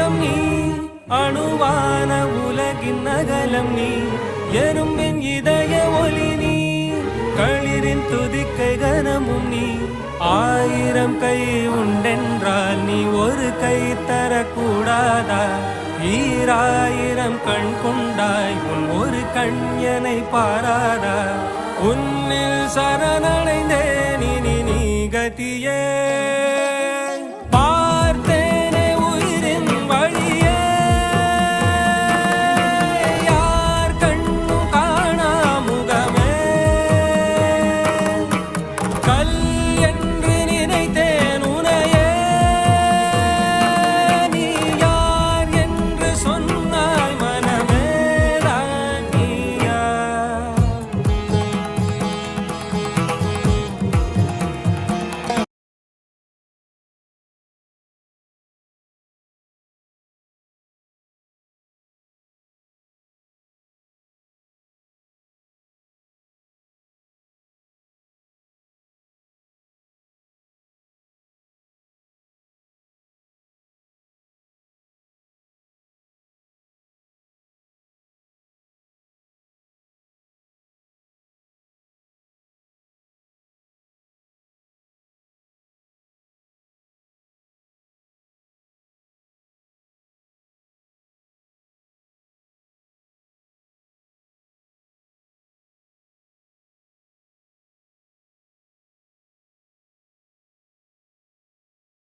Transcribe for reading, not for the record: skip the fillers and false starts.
அங்கம் நீ அணுவான உலகின் அகலம் நீ எறும்பின் இதய ஒளி நீ களிரின் துதிக்கை கனமும் நீ ஆயிரம் கை உண்டென்றால் நீ ஒரு கை தரக்கூடாதா ஈராயிரம் கண் கொண்டாய் உன் ஒரு கண்யனை பாராதா உன்னில் சரணடைந்தேன் இனி நீ கதியே